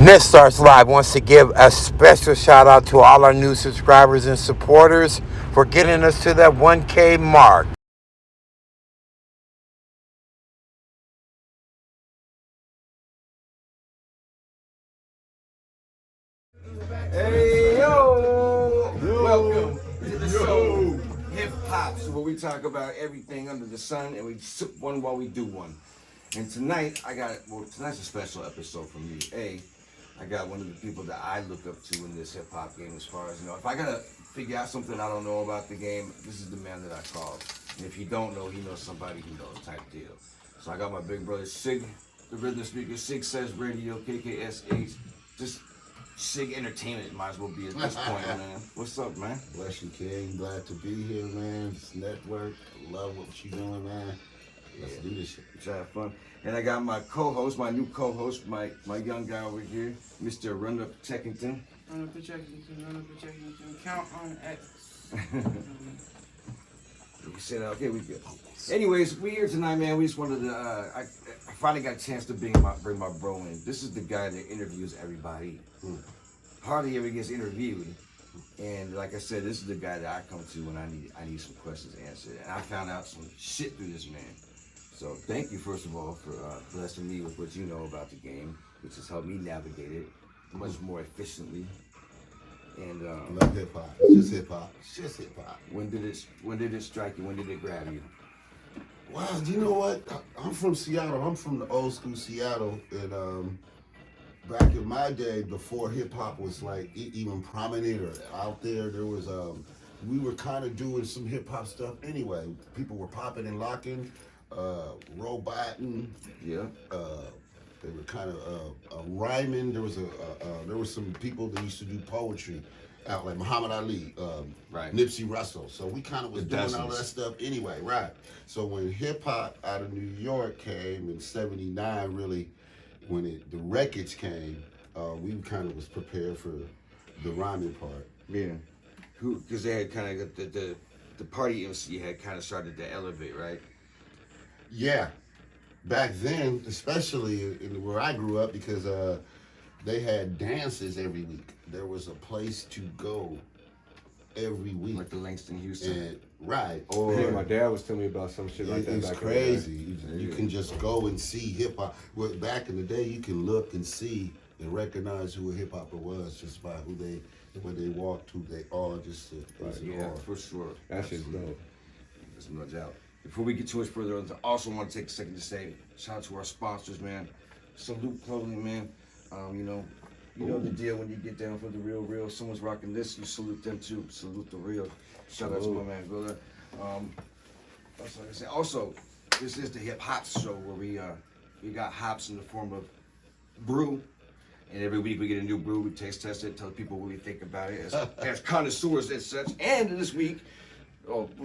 NETSTARZLIVE wants to give a special shout out to all our new subscribers and supporters for getting us to that 1K mark. Hey yo! Welcome to the show, Hip Hop, where we talk about everything under the sun and we sip one while we do one. And tonight, tonight's a special episode for me. I got one of the people that I look up to in this hip hop game as far as, if I gotta figure out something I don't know about the game, this is the man that I call. And if he don't know, he knows somebody who knows type deal. So I got my big brother Shigg, the rhythm speaker, Shigg Says Radio, KKSH, just Shigg Entertainment might as well be at this point, man. What's up, man? Bless you, King. Glad to be here, man. This network. I love what you doing, man. Let's do this shit. Let's have fun. And I got my co-host, my new co-host, my young guy over here, Mr. Run Up Checkington. Run up the Checkington. Count on X. You said, okay, we good. Anyways, we here tonight, man. We just wanted to, I finally got a chance to bring my bro in. This is the guy that interviews everybody. Hardly ever gets interviewed. And like I said, this is the guy that I come to when I need some questions answered. And I found out some shit through this man. So thank you, first of all, for blessing me with what you know about the game, which has helped me navigate it much more efficiently. And I love hip hop. It's just hip hop. It's just hip hop. When did it strike you? When did it grab you? Wow, you know what? I'm from Seattle. I'm from the old school Seattle, and back in my day, before hip hop was like even prominent or out there, there was we were kind of doing some hip hop stuff anyway. People were popping and locking, roboting. Yeah. They were kind of rhyming. There was some people that used to do poetry out, like Muhammad Ali, Right. Nipsey Russell. So we kind of was The doing all dozens. that stuff anyway, right? So when hip hop out of New York came in '79, really, when the records came, we kind of was prepared for the rhyming part. Yeah. Because they had kind of the party MC had kind of started to elevate, right? Yeah. Back then, especially in where I grew up, because they had dances every week. There was a place to go every week. Like the Langston Houston. And, right. Or yeah, my dad was telling me about some shit like that. It's back crazy. You can just go and see hip hop. Well, back in the day, you can look and see and recognize who a hip hopper was just by where they walked, who they are. Just Yeah, for sure. That shit's dope. There's no doubt. Before we get too much further, I also want to take a second to say shout out to our sponsors, man. Salute Clothing, man. You know the deal when you get down for the real. Someone's rocking this, you salute them too. Salute the real. Shout out to my man Villa. That's like I said. Also, this is the Hip Hop Show where we got hops in the form of brew. And every week we get a new brew, we taste test it, tell people what we think about it as connoisseurs and such. And this week,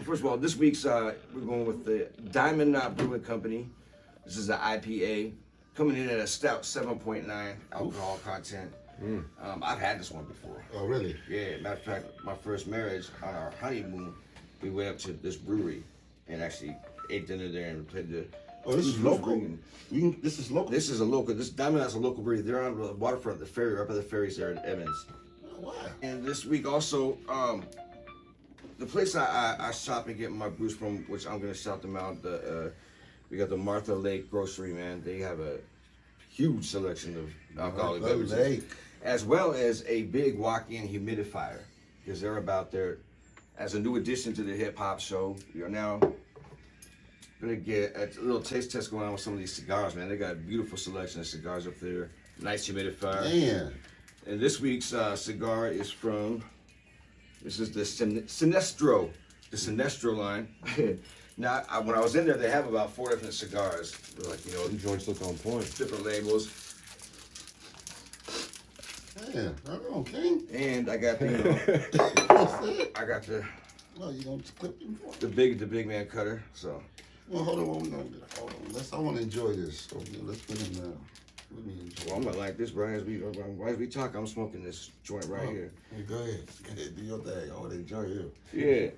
first of all, this week's we're going with the Diamond Knot Brewing Company. This is an IPA coming in at a stout 7.9 alcohol content. I've had this one before. Oh, really? Yeah, matter of fact, my first marriage, on our honeymoon, we went up to this brewery and actually ate dinner there and played the. Oh, this is local? This is local? This is a local. This Diamond Knot's a local brewery. They're on the waterfront, the ferry, right by the ferries there in Evans. Oh, wow. And this week also, the place I shop and get my brews from, which I'm gonna shout them out. We got the Martha Lake Grocery, man. They have a huge selection of alcoholic beverages, as well as a big walk-in humidifier, because they're about there as a new addition to the hip hop show. We are now gonna get a little taste test going on with some of these cigars, man. They got a beautiful selection of cigars up there. Nice humidifier. Man. And this week's cigar is from. This is the Sinestro, the Sinestro line. Now, when I was in there, they have about 4 different cigars. They're like, The joints look on point. different labels. Man, right on, King. And I got the, I got No, you gonna clip him for the big man cutter. So. Well, hold on, hold on. I want to enjoy this. So, let's put him down. Let me enjoy. Well, I'm gonna like this, bro. As we talk, I'm smoking this joint right here. Hey, go ahead. Do your thing. I want to enjoy you. Yeah.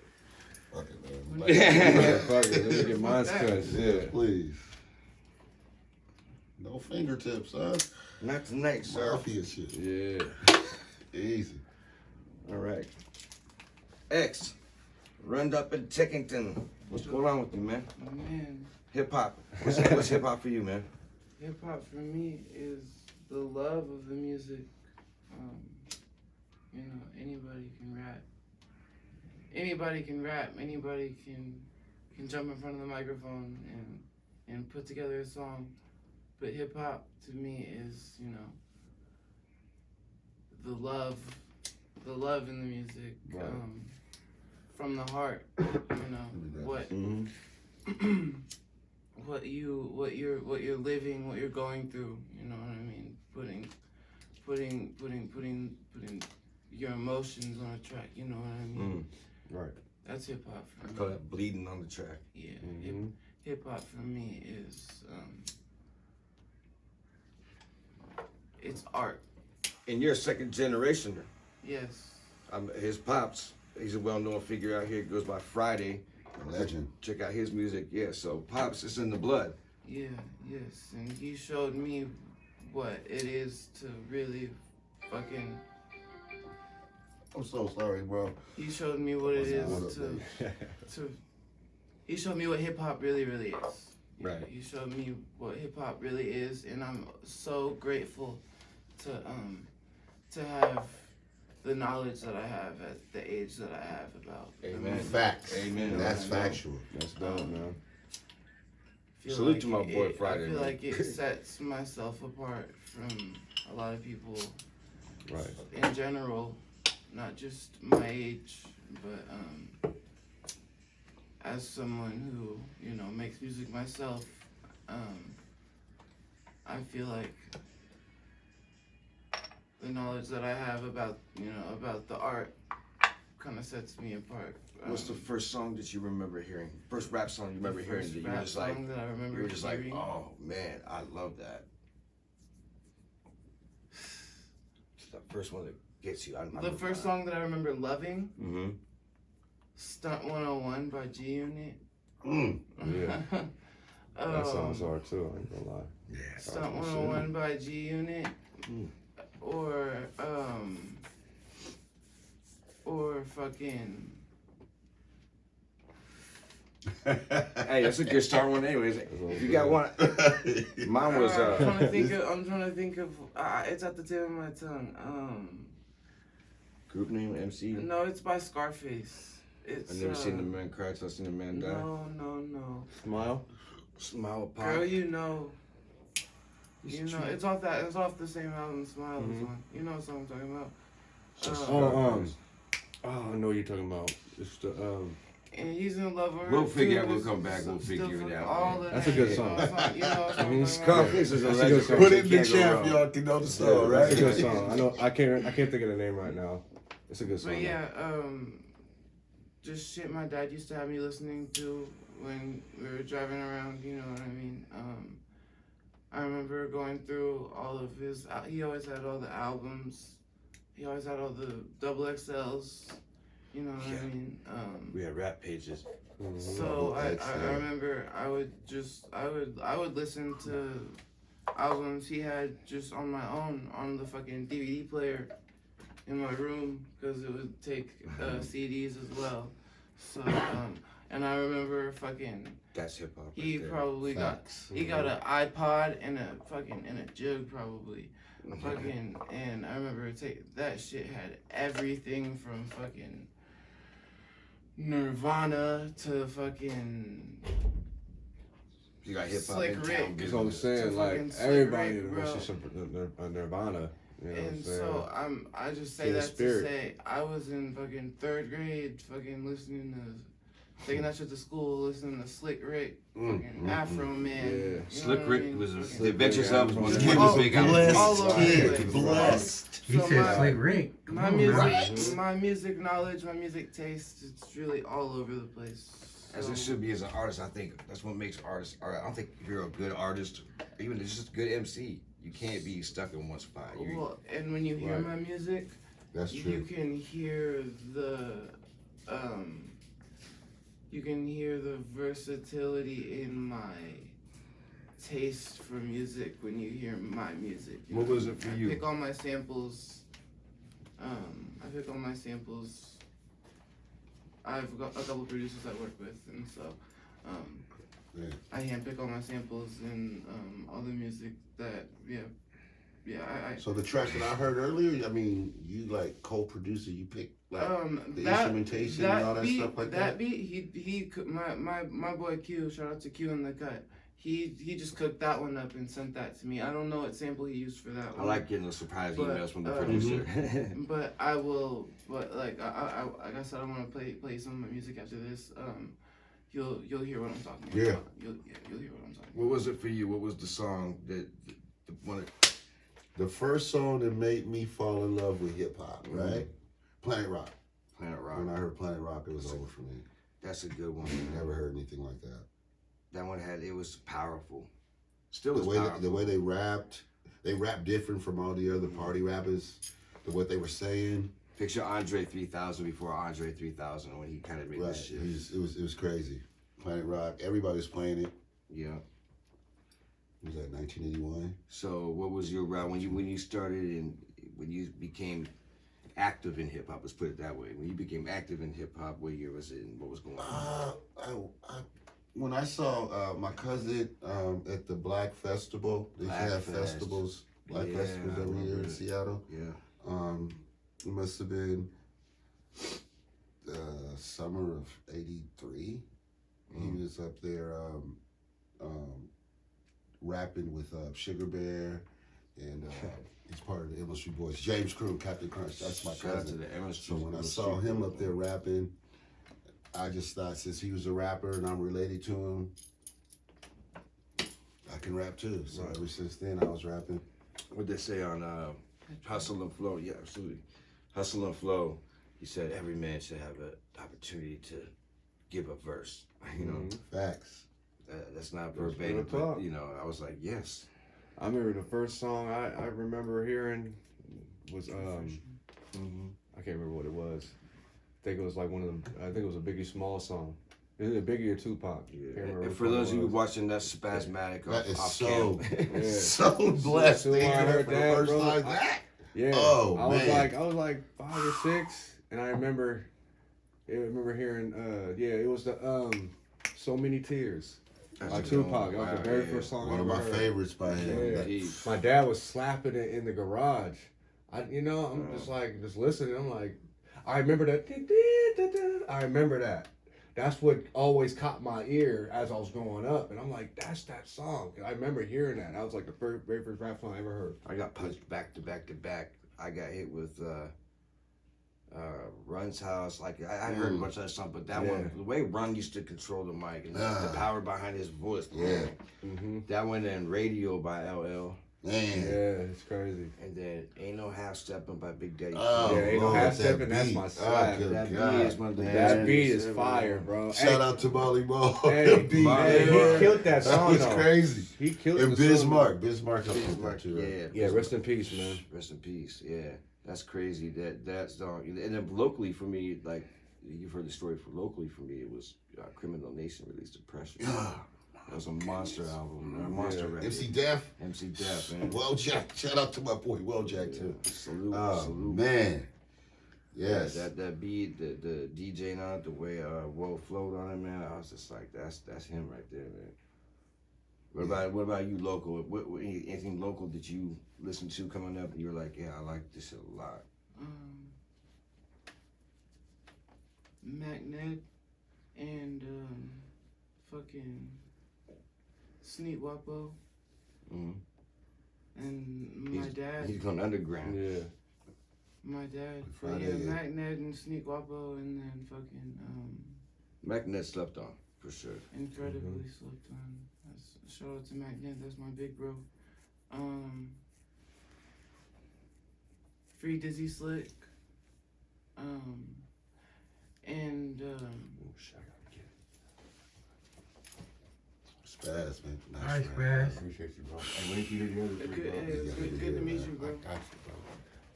Fuck it, man. Yeah, fuck it. Let me get mine cut. Yeah. Please. No fingertips, huh? Not tonight, sir. Mafia shit. Yeah. Easy. All right. X, Run Up in Tickington. What's going on with you, man? Man, Hip hop. What's hip hop for you, man? hip hop for me is the love of the music. You know, anybody can rap. Anybody can rap. Anybody can jump in front of the microphone and put together a song. But hip hop to me is, you know, the love in the music, Right. from the heart. You know what what you're living, what you're going through. You know what I mean? Putting your emotions on a track. You know what I mean? Right. That's hip hop I for call me. that bleeding on the track. Yeah, Mhm. hip hop for me is it's art. And you're a second generationer. Yes. His pops, he's a well-known figure out here. Goes by Friday. Legend. Check out his music. Yeah, so pops, it's in the blood. Yeah, yes. And he showed me what it is to really fucking. I'm so sorry, bro. He showed me what it What's is up, to. He showed me what hip hop really is. Right. He showed me what hip hop really is, and I'm so grateful to have the knowledge that I have at the age that I have about. Amen. Facts. Amen. That's factual. That's dope, man. Feel Salute like to my boy Friday, I feel man. like it sets myself apart from a lot of people Right. in general, not just my age, but as someone who, you know, makes music myself, I feel like the knowledge that I have about, you know, about the art kind of sets me apart. What's the first song that you remember hearing? First rap song you remember hearing that you were rap just like, song that I remember you were just like, hearing? oh man, I love that. It's the first one that gets you. The first song that I remember loving, Mm-hmm. Stunt 101 by G Unit. Yeah. That sounds Um, hard too, I ain't gonna lie. Yeah. Stunt 101 by G Unit. Or fucking. Hey, that's a good start one anyways. If you got one, mine was I'm trying to think of. It's at the tip of my tongue. group name MC. No, it's by Scarface. It's. I've never seen the man cry till I seen the man die. No. Smile? Smile pop. Girl, you know. It's off that. It's off the same album, Smile is one. You know what song I'm talking about. I know what you're talking about. It's the And he's in love with her. We'll figure too. it. We'll come back. We'll Still figure it fucking out, all man. of That's a that. good song. You know what I'm talking about. Scarface is a That's a good legend. song. Put it in the Can't go chat wrong. if y'all can know the song, That's a right? good song. I know I can't think of the name right now. It's a good song. But yeah, just shit my dad used to have me listening to when we were driving around, you know what I mean? I remember going through all of his, he always had all the albums, he always had all the double XLs, you know what I mean? We had rap pages. So I remember I would listen to albums he had just on my own on the fucking DVD player in my room because it would take CDs as well. So and I remember fucking That's hip hop. he right there. probably Facts. got an iPod and a jug probably. Fucking and I remember that shit had everything from fucking Nirvana to fucking You got hip hop Slick in Rick. town. That's what I'm saying. To Like fucking everybody Slick Rick, bro. was just Nirvana. You know what I'm And saying? so I just say In the that spirit. to say I was in fucking 3rd grade, fucking listening to, taking that shit to school, listening to Slick Rick, fucking Afro Man. Yeah. you know Slick what I Rick mean? was Fucking- the Adventures album was one of Kid the was big a albums. all over the kid, place. blessed. He So said Slick Rick. Come My on, music, now. my music knowledge, my music taste, it's really all over the place. As So- it should be as an artist. I think that's what makes artists. I don't think if you're a good artist, even just a good MC, you can't be stuck in one spot. Well, and when you hear Right. my music, That's you true. can hear the versatility in taste for music when you hear my music. What was it for you? I pick all my samples. I've got a couple producers I work with, and so I handpick all my samples and all the music that So the track that I heard earlier, I mean, you like co-producer, you pick like the instrumentation and all that stuff like that. That beat, my boy Q, shout out to Q in the cut. He just cooked that one up and sent that to me. I don't know what sample he used for that one. I like getting the surprise emails from the producer. But I will. But like I said, I want to play some of my music after this. You'll hear what I'm talking about. Yeah. You'll hear what I'm talking about. What was it for you? What was the song that the one? The first song that made me fall in love with hip hop, right? Planet Rock. Planet Rock. When I heard Planet Rock, it was over for me. That's a good one. Never heard anything like that. That one it was powerful. Still The is way powerful. the way they rapped different from all the other party rappers. What they were saying. Picture Andre 3000 before Andre 3000 when he kind of made this shit. It was crazy. Planet Rock. Everybody was playing it. Yeah. Was that 1981? So what was your route when you started and when you became active in hip hop? Let's put it that way. When you became active in hip hop, what year was it and what was going on? When I saw my cousin at the Black Festival, they have festivals, Black festivals every year in Seattle. Yeah. It must have been the summer of '83. He was up there rapping with Sugar Bear, and he's part of the Industry Boys. James Crew, Captain Crunch, that's my Shout out to cousin. the Emerald So when I saw him up there rapping, I just thought since he was a rapper and I'm related to him, I can rap too. So ever since then I was rapping. What they say on Hustle and Flow? Yeah, absolutely. Hustle and Flow. He said every man should have an opportunity to give a verse. You know, Facts. that's not verbatim, but you know, I was like, yes. I remember the first song I remember hearing was I can't remember what it was. I think it was like one of them. I think it was a Biggie Small song. Is it Biggie or Tupac? Yeah. And for those of you watching, that's Spasmatic That is off so, cam. so blessed to So I hear that heard for the that, first bro. time. Yeah. Oh, I was man. like 5 or 6, and I remember hearing it was the So Many Tears by Tupac. That was the very first song. One of my favorites by him. Yeah. My dad was slapping it in the garage. I'm just listening. I'm like, I remember that. I remember that. That's what always caught my ear as I was growing up, and I'm like, that's that song. I remember hearing that. That was like the very first rap song I ever heard. I got punched back to back to back. I got hit with Run's House. Like I heard a bunch of that stuff, but that one, the way Run used to control the mic and the power behind his voice. Yeah. That one and Radio by LL. Man. Yeah, it's crazy. And then Ain't No Half Stepping by Big Daddy. Oh, Yeah, Ain't No Lord, Half that Stepping, that's beat. my slap. good That God, beat is one of the man. That best beat beats is ever. fire, bro. Shout out to Molly Ball. Hey, That beat, man, he killed that song. That was though. crazy. He killed And the song. Bismarck helped with Bismarck, that too, right? Yeah, rest in peace, man. Rest in peace. Yeah, that's crazy. That song. And then locally for me, like you've heard the story. Locally for me, it was Criminal Nation released Depression. That was a monster album, a monster record. MC Def. MC Def, man. Well Jack. Shout out to my boy Well Jack too. Salute, Oh salute. man. Yes. That beat, the DJing on it, the way Will flowed on it, man. I was just like, that's him right there, man. What about you, local? Anything local that you listened to coming up and you're like, yeah, I like this shit a lot. Magnet and fucking Sneak Wapo. And my dad. He's going underground. Yeah. My dad. Friday, Yeah, yeah. Magnet and Sneak Wapo, and then fucking Magnet slept on, for sure. incredibly slept on. Shout out to Magnet, that's my big bro. Free Dizzy Slick. And Spaz, man. Nice, man. man. Appreciate you, bro. And when you hear the other three, bro. it was good to meet you, bro. I got you, bro.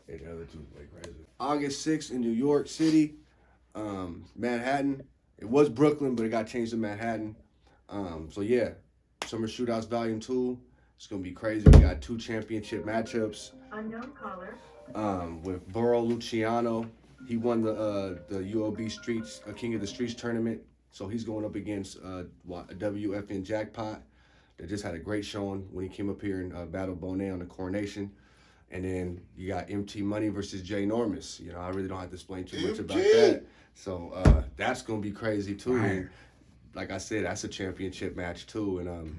Hey, the other two like crazy. August 6th in New York City, Manhattan. It was Brooklyn, but it got changed to Manhattan. So yeah, Summer Shootouts Volume 2. It's gonna be crazy. We got 2 championship matchups. Unknown caller. With Burrow Luciano. He won the UOB Streets King of the Streets tournament. So he's going up against WFN Jackpot. That just had a great showing when he came up here and battled Bonet on the Coronation. And then you got MT Money versus Jay Normus. You know, I really don't have to explain too much about that. So that's gonna be crazy too. And like I said, that's a championship match too. And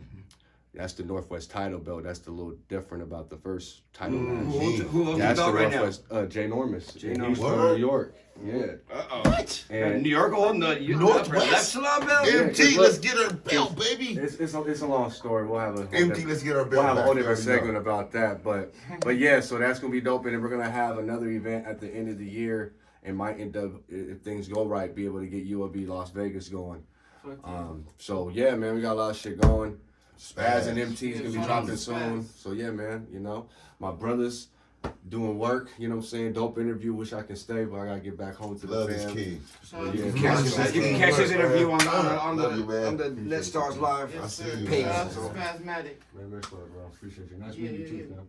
that's the Northwest title belt. That's the little different about the first title match. Who owns That's the the belt right Northwest, Jay Normus. Jay He's Normus. from New York. Yeah. What? And New York holding the Northwest? Epsilon belt? MT, let's get our belt, baby. It's a long story. We'll have a MT, let's get our we'll belt have a back. whole different There we go. segment about that. But yeah, so that's gonna be dope. And then we're gonna have another event at the end of the year, and might end up, if things go right, be able to get UOB Las Vegas going. So yeah, man, we got a lot of shit going. Spaz and MT is gonna be dropping soon. So yeah, man, you know, my brothers doing work, you know what I'm saying? Dope interview, wish I could stay, but I gotta get back home to the Love is fam. king. Yeah, You can catch his interview on Love you, man. the NETSTARZ Live I see you, page. man. Spasmatic. Man, much love, bro. Appreciate you. Nice Yeah, meeting you yeah, too, fam.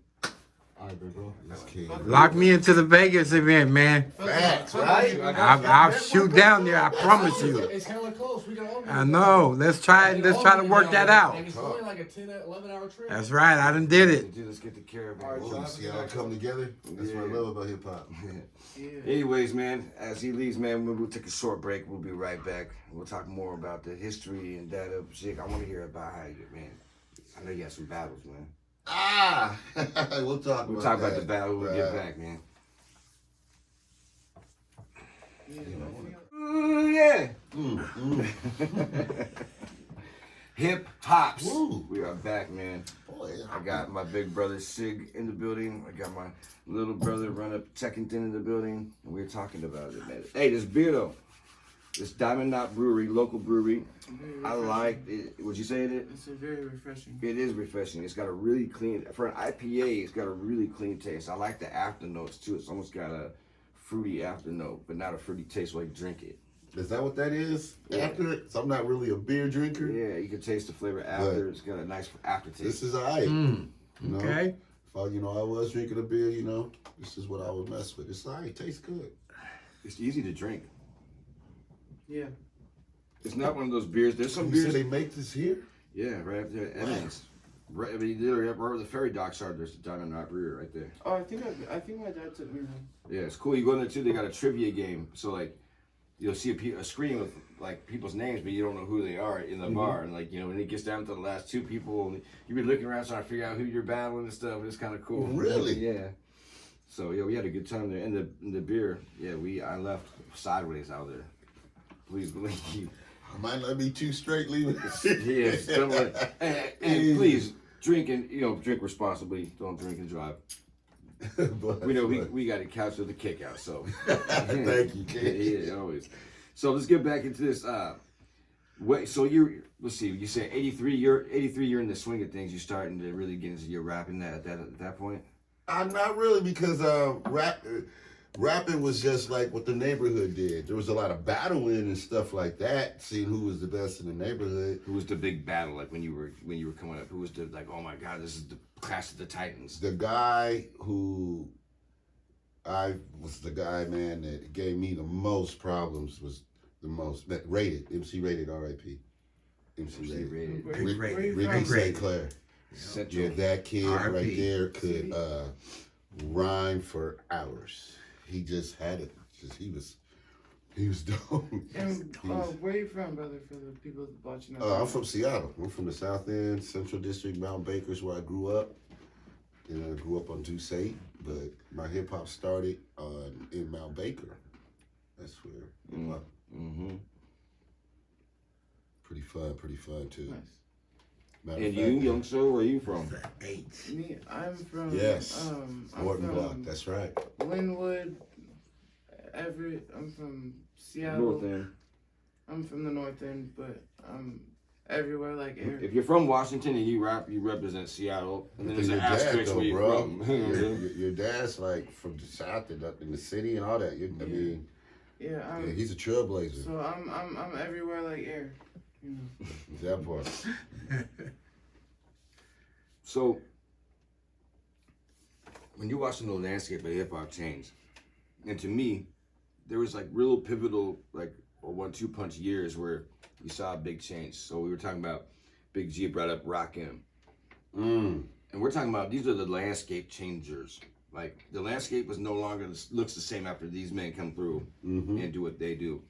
All right, big bro. That's king. Lock me into the Vegas event, man. Facts, right? I'll shoot down there. I promise you. It's hella close. We can all I know. Let's try to work that out. It's only like a 10, 11-hour trip. That's right. I done did it. Let's get the caravan. Oh, see how it come together? That's what I love about hip hop. Anyways, man, as he leaves, man, we'll take a short break. We'll be right back. We'll talk more about the history and that of Shigg. I want to hear about how you, man. I know you had some battles, man. We'll talk About the battle when we get back, man. Yeah. Hip Hops. Woo. We are back, man. Boy, I got my big brother Shigg in the building. I got my little brother Run Up Secondton in the building. And we're talking about it, man. Hey, this beer though. This Diamond Knot Brewery, local brewery. I like it. Would you say it? It's a very refreshing. It is refreshing. It's got a really clean, for an IPA, it's got a really clean taste. I like the after notes too. It's almost got a fruity after note, but not a fruity taste when you drink it. Is that what that is? Yeah. After it? So I'm not really a beer drinker. Yeah, you can taste the flavor after. It's got a nice aftertaste. This is all right. Mm, You know? okay. If I, I was drinking a beer, this is what I would mess with. It's all right. Tastes good. It's easy to drink. Yeah. It's not one of those beers. There's some You beers. said they make this here? Yeah, right up there, Evidence. Right, I mean, literally right where the ferry docks are. There's the Diamond Knot Brewery right there. Oh, I think my dad took me home. Yeah, it's cool. You go in there too. They got a trivia game. So like, you'll see a screen with like people's names, but you don't know who they are in the bar. And like, when it gets down to the last 2 people, and you be looking around trying to figure out who you're battling and stuff. It's kind of cool. Really? Yeah. So yeah, we had a good time there. And the beer, yeah, I left sideways out there. Please believe you. I might not be too straight leaving. Yeah, and please drink drink responsibly. Don't drink and drive. We know we got a couch with a kick out, so Thank you, kid. yeah, always. So let's get back into this. So let's see. You said 83. You're in the swing of things. You're starting to really get into your rapping at that point. I'm not really because rapping was just like what the neighborhood did. There was a lot of battling and stuff like that, seeing who was the best in the neighborhood. Who was the big battle like when you were coming up? Who was the like? Oh my God, this is the Clash of the Titans. The guy who man, that gave me the most problems was the most rated. MC Rated, R.I.P. MC Rated. Ricky St. Clair. Central. Yeah, that kid right R.I.P. there could rhyme for hours. He just had it. He was dope. And where are you from, brother? For the people watching. I'm from Seattle. I'm from the South End, Central District, Mount Baker's where I grew up. And I grew up on Doucet, but my hip hop started in Mount Baker. That's where hip hop. Mm-hmm. Pretty fun too. Nice. Matter And of you, fact, young sir, where are you from? Me, I'm from. Yes. I'm Morton from Block. That's right. Linwood, Everett. I'm from Seattle. North End. I'm from the North End, but I'm everywhere like air. If you're from Washington and you rap, you represent Seattle, and then there's an asterisk where you're from. Your dad's like from the South and up in the city and all that. I mean, Yeah, he's a trailblazer. so I'm everywhere like air. You know. That part. So when you're watching the landscape of hip hop change, and to me, there was like real pivotal, like or 1-2 punch years where you saw a big change. So we were talking about Big G brought up Rakim. And we're talking about these are the landscape changers. Like the landscape was no longer looks the same after these men come through and do what they do.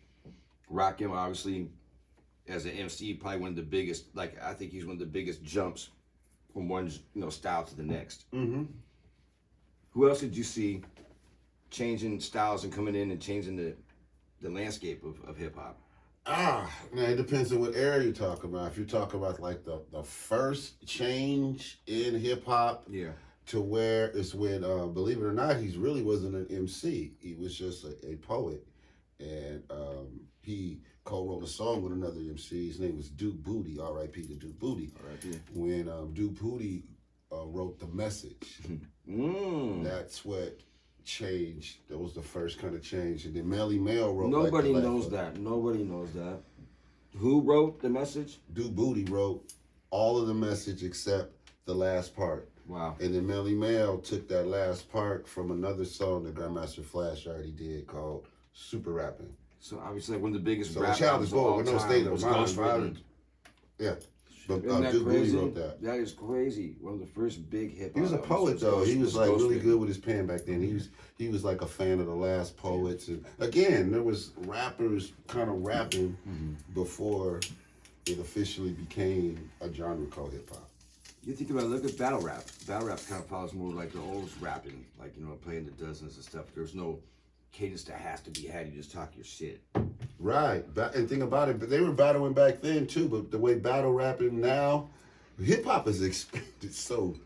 Rakim obviously, as an MC, probably one of the biggest. Like I think he's one of the biggest jumps from one style to the next. Who else did you see changing styles and coming in and changing the landscape of hip hop? Now it depends on what era you're talking about. If you're talking about like the first change in hip hop, to where it's when, believe it or not, he really wasn't an MC. He was just a poet, and he co-wrote a song with another MC. His name was Duke Booty. R.I.P. to Duke Booty. R.I.P. When Duke Booty wrote The Message, that's what changed. That was the first kind of change. And then Melly Mel wrote. Nobody knows that. Nobody knows that. Who wrote The Message? Duke Booty wrote all of The Message except the last part. Wow. And then Melly Mel took that last part from another song that Grandmaster Flash already did called Super Rapping. So obviously one of the biggest So rap Childish albums of all Gambino, with no time state was of mind, Ghostwritten. Yeah. But Isn't that Duke Booty crazy? wrote that. That is crazy. One of the first big hip hop. He was a albums poet though. He was like really Ghostwritten. good with his pen back then. He was like a fan of the last poets. And again, there was rappers kind of rapping before it officially became a genre called hip hop. You think about it, look at battle rap. Battle rap kind of follows more like the old rapping, like playing the dozens and stuff. There's no cadence that has to be had. You just talk your shit. Right, and think about it, but they were battling back then too. But the way battle rapping now, hip hop has expanded so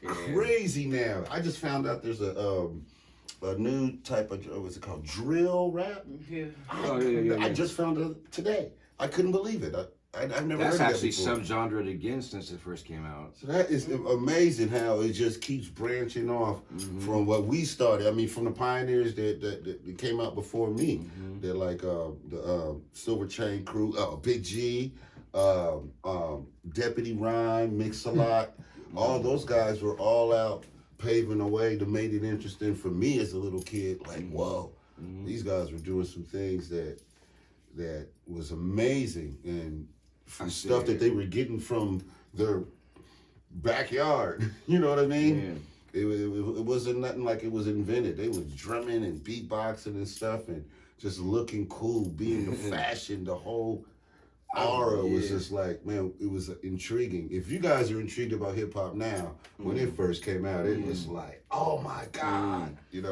crazy now. I just found out there's a new type of what's it called, drill rap. I just found it today. I couldn't believe it. I've never That's heard actually of that before. subgenred again since it first came out. So that is amazing how it just keeps branching off from what we started. I mean, from the pioneers that came out before me. They're like the Silver Chain Crew, Big G, Deputy Rhyme, Mix-a-Lot. All those guys were all out paving the way to make it interesting for me as a little kid. Like, whoa, these guys were doing some things that was amazing, and from stuff that they were getting from their backyard. You know what I mean? It wasn't nothing like it was invented. They was drumming and beatboxing and stuff and just looking cool, being the fashion, the whole aura was just like, man, it was intriguing. If you guys are intrigued about hip hop now, when it first came out, it was like, oh my God, It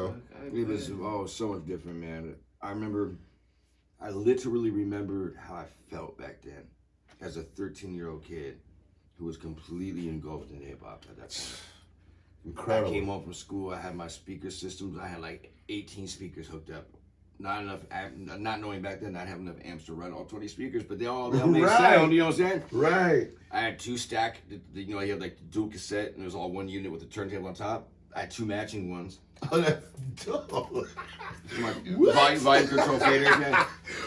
was so much different, man. I literally remember how I felt back then as a 13-year-old kid who was completely engulfed in hip hop at that point. Incredible. I came home from school, I had my speaker systems, I had like 18 speakers hooked up. Not enough, not knowing back then I'd have enough amps to run all 20 speakers, but they all make sound, you know what I'm saying? Right. I had 2 stack, you had like the dual cassette and it was all one unit with the turntable on top. I had 2 matching ones. Oh, that's dope. My volume control faders, man.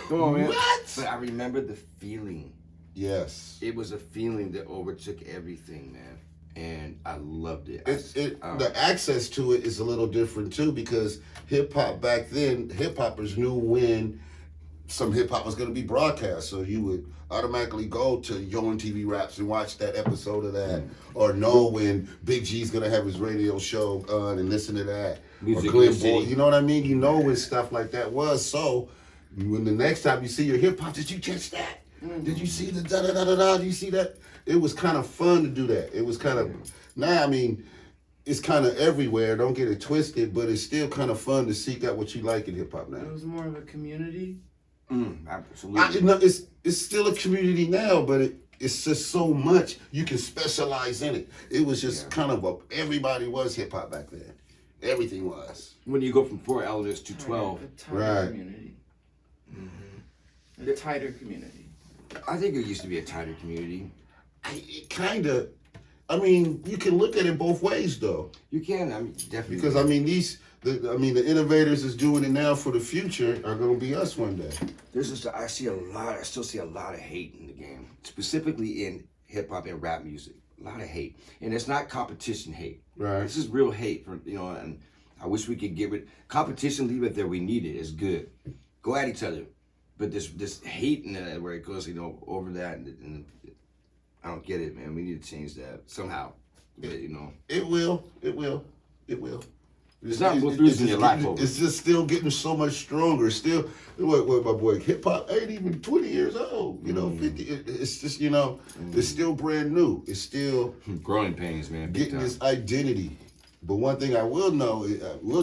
Come on, man. What? But I remember the feeling. Yes. It was a feeling that overtook everything, man. And I loved it. The access to it is a little different too, because hip hop back then, hip hoppers knew when some hip hop was going to be broadcast, so you would automatically go to Yo MTV Raps and watch that episode of that, or know when Big G's going to have his radio show on and listen to that. Music or Glenn in the City. Boy, you know what I mean? You know when stuff like that was. So when the next time you see your hip hop, did you catch that? Did you see the da da da da da? Did you see that? It was kind of fun to do that. It was kind of, now I mean, it's kind of everywhere. Don't get it twisted, but it's still kind of fun to seek out what you like in hip hop now. It was more of a community. Absolutely. It's still a community now, but it's just so much you can specialize in it. It was just kind of everybody was hip hop back then. Everything was. When you go from 4 elements to 12. A tighter Right. community. A tighter community. I think it used to be a tighter community. I mean, you can look at it both ways, though. You can, I mean, definitely. Because, I mean, the innovators that's doing it now for the future are going to be us one day. I still see a lot of hate in the game, specifically in hip hop and rap music. a lot of hate, and it's not competition hate. Right. This is real hate for and I wish we could get rid competition. Leave it there. We need it. It's good. Go at each other, but this hate in it where it goes over that, and I don't get it, man. We need to change that somehow. But, It will. It will. It will. It's not losing your life over. It's just still getting so much stronger. Still, what my boy, hip hop ain't even 20 years old. 50. It's just it's still brand new. It's still growing pains, man. Big getting time. this identity. But one thing I will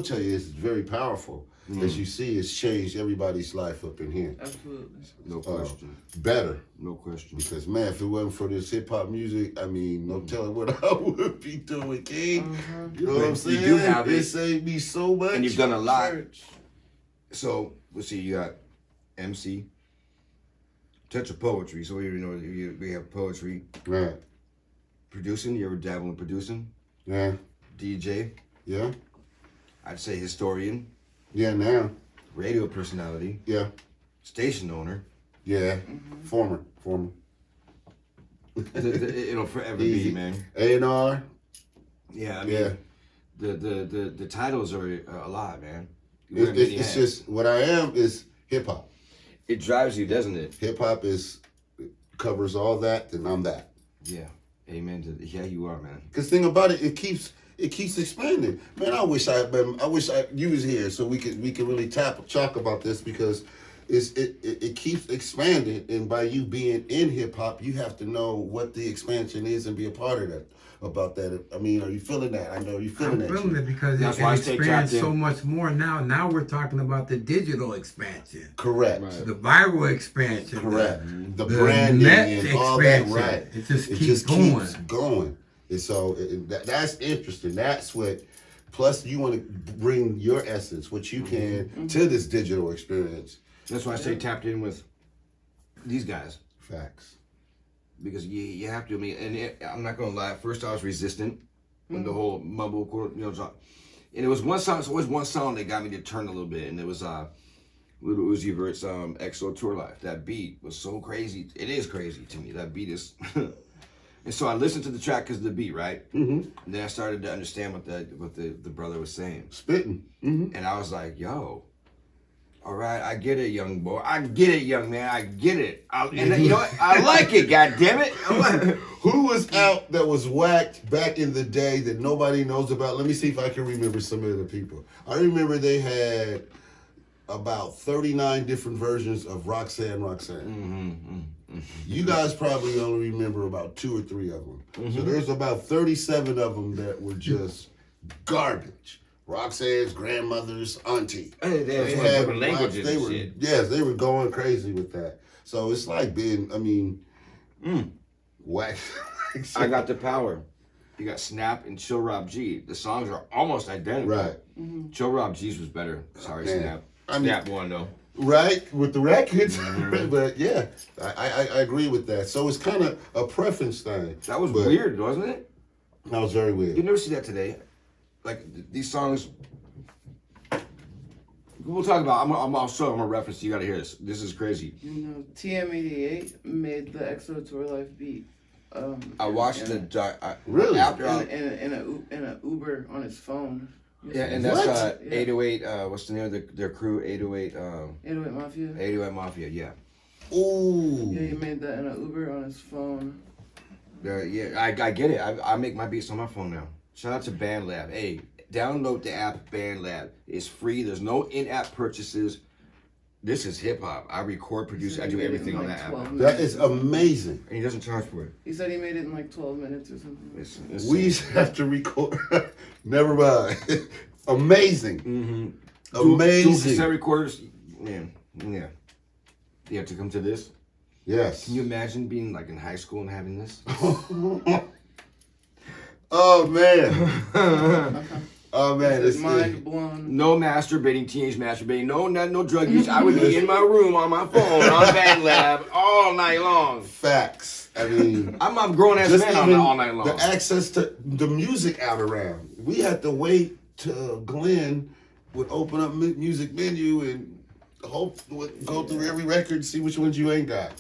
tell you is it's very powerful. As you see, it's changed everybody's life up in here. Absolutely. No question. Better. No question. Because man, if it wasn't for this hip hop music, I mean, no telling what I would be doing, King. You know what I'm saying? You do have it it. saved me so much. And you've done a lot. Church. So let's see, you got MC, touch of poetry. So we have poetry. Right. Producing. You ever dabble in producing? Yeah. DJ. Yeah. I'd say historian. Yeah. Now. Radio personality. Yeah. Station owner. Yeah. Former. It'll forever Easy. be, man. A&R. Yeah, I mean, Yeah. the titles are a lot, man. It's just what I am is hip hop. It drives you, doesn't it? Hip hop covers all that, and I'm that. Yeah. Amen to yeah, you are, man. Cause thing about it, it keeps expanding. Man, I wish you was here so we could really talk about this because it keeps expanding, and by you being in hip hop, you have to know what the expansion is and be a part of that. About that, I mean, are you feeling that? I know you're feeling that. I'm feeling it because That's it why I stay expands tapped in. so much more now. Now we're talking about the digital expansion, Correct. the viral expansion, Correct. The the branding net and all that. expansion. Right. It just keeps keeps going. And so that's interesting. That's what. Plus, you want to bring your essence, what you can, to this digital experience. That's why I stay tapped in with these guys. Facts. Because you have to. I mean, I'm not gonna lie. At first, I was resistant when the whole mumble, and it was one song. It's always one song that got me to turn a little bit, and it was Little Uzi Vert's EXO Tour Life. That beat was so crazy. It is crazy to me. That beat is. And so I listened to the track because of the beat, right? And then I started to understand what the brother was saying. Spitting. And I was like, yo. All right, I get it, young boy. I get it, young man. I get it. And you know what? I like it, goddammit. Who was out that was whacked back in the day that nobody knows about? Let me see if I can remember some of the people. I remember they had about 39 different versions of Roxanne. You guys probably only remember about 2 or 3 of them. So there's about 37 of them that were just garbage. Roxanne's grandmother's auntie. They had different languages and shit. Yes, they were going crazy with that. So it's like being, whack. I Got the Power. You got Snap and Chill Rob G. The songs are almost identical. Right. Chill Rob G's was better. Sorry, Man. Snap. I mean- Snap won though. Right, with the records. But yeah, I agree with that. So it's kind of a preference thing. That was weird, wasn't it? That was very You weird. never see that today. Like these songs. We'll talk about. I'm a reference. You gotta hear this. This is crazy. TM88 made the EXO Tour Life beat. I watched Really? after in a Uber on his phone. yeah, and that's What? 808. What's the name of their crew? 808. 808 Mafia. 808 Mafia. Yeah. Ooh. Yeah, he made that in an Uber on his phone. Yeah. I get it. I make my beats on my phone now. Shout out to BandLab. Hey, download the app BandLab. It's free. There's no in-app purchases. This is hip hop. I record, produce, I do everything on that app. That is amazing. And he doesn't charge for it. He said he made it in like 12 minutes or something. It's We have to record. Never mind. Amazing. Dual Amazing. cassette recorders. Man, yeah. You have to come to this. Yes. Can you imagine being like in high school and having this? Oh man. Oh man. His It's mind blown. No masturbating, teenage masturbating, no drug use. I would be in my room on my phone on BandLab all night long. facts. I mean, I'm a grown ass just man on even all night long. the access to the music out around. We had to wait till Glenn would open up music menu and go through every record and see which ones you ain't got.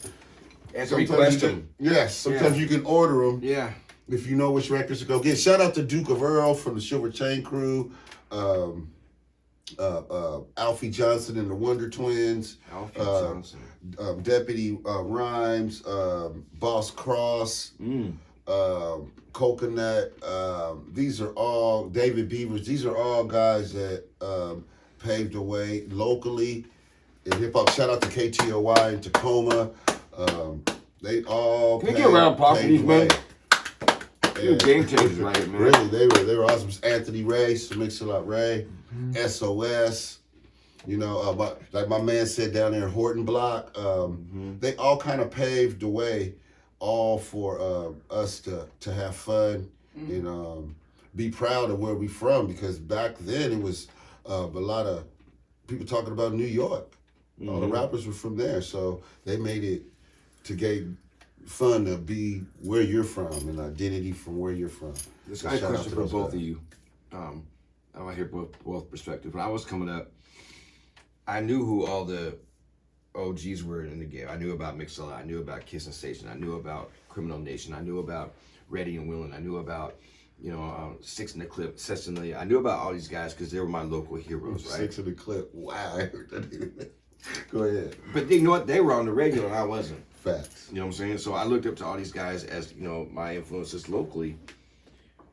And to Sometimes request you them. yes, sometimes you can order them. Yeah. if you know which records to go get. Shout out to Duke of Earl from the Silver Chain Crew. Alfie Johnson and the Wonder Twins. Alfie Johnson. Deputy Rhymes. Boss Cross. Coconut. These are all David Beavers. These are all guys that paved the way locally in hip hop. Shout out to KTOY in Tacoma. They all Can you get around applause for these men? Yeah. Game changers right here, man. Really, they were awesome. Anthony Ray, Mix-a-Lot Ray, SOS. You know, like my man said down there in Horton Block. They all kind of paved the way, all for us to have fun and be proud of where we from. Because back then it was a lot of people talking about New York. All the rappers were from there, so they made it to get fun to be where you're from and identity from where you're from. This So is a shout out question to for those both guys. of you. I want to hear both perspectives. When I was coming up, I knew who all the OGs were in the game. I knew about Mix-a-Lot. I knew about Kiss and Station. I knew about Criminal Nation. I knew about Ready and Willing. I knew about, Six in the Clip, Cecily. I knew about all these guys because they were my local heroes, right? Six in the Clip. Wow, I heard that. Go ahead. But you know what? They were on the radio and I wasn't. Facts. You know what I'm saying? So I looked up to all these guys as, my influences locally.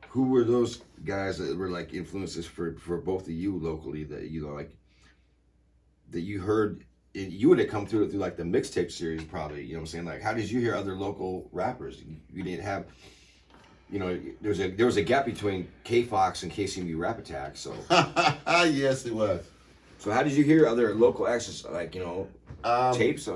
Who were those guys that were like influences for both of you locally that, that you heard, you would have come through like the mixtape series probably, you know what I'm saying? Like, how did you hear other local rappers? You didn't have, there was a gap between K-Fox and KCMU Rap Attack, so. Yes, it was. So how did you hear other local acts, like, tapes?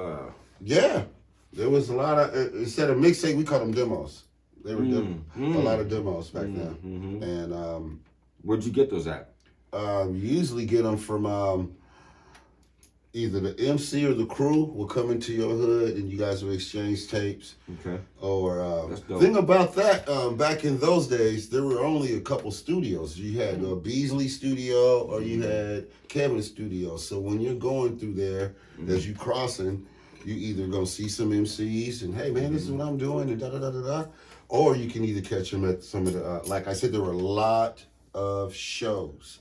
Yeah, there was a lot of, instead of mixtape, we called them demos. They were a lot of demos back then. And where'd you get those at? you usually get them from either the MC or the crew will come into your hood and you guys will exchange tapes. Okay. Or That's dope. thing about that, back in those days, there were only a couple studios. You had Beasley Studio or you had Kevin Studio. So when you're going through there, as you crossing, you either gonna see some MCs and hey man, this is what I'm doing and da da da da da, or you can either catch them at some of the like I said, there were a lot of shows.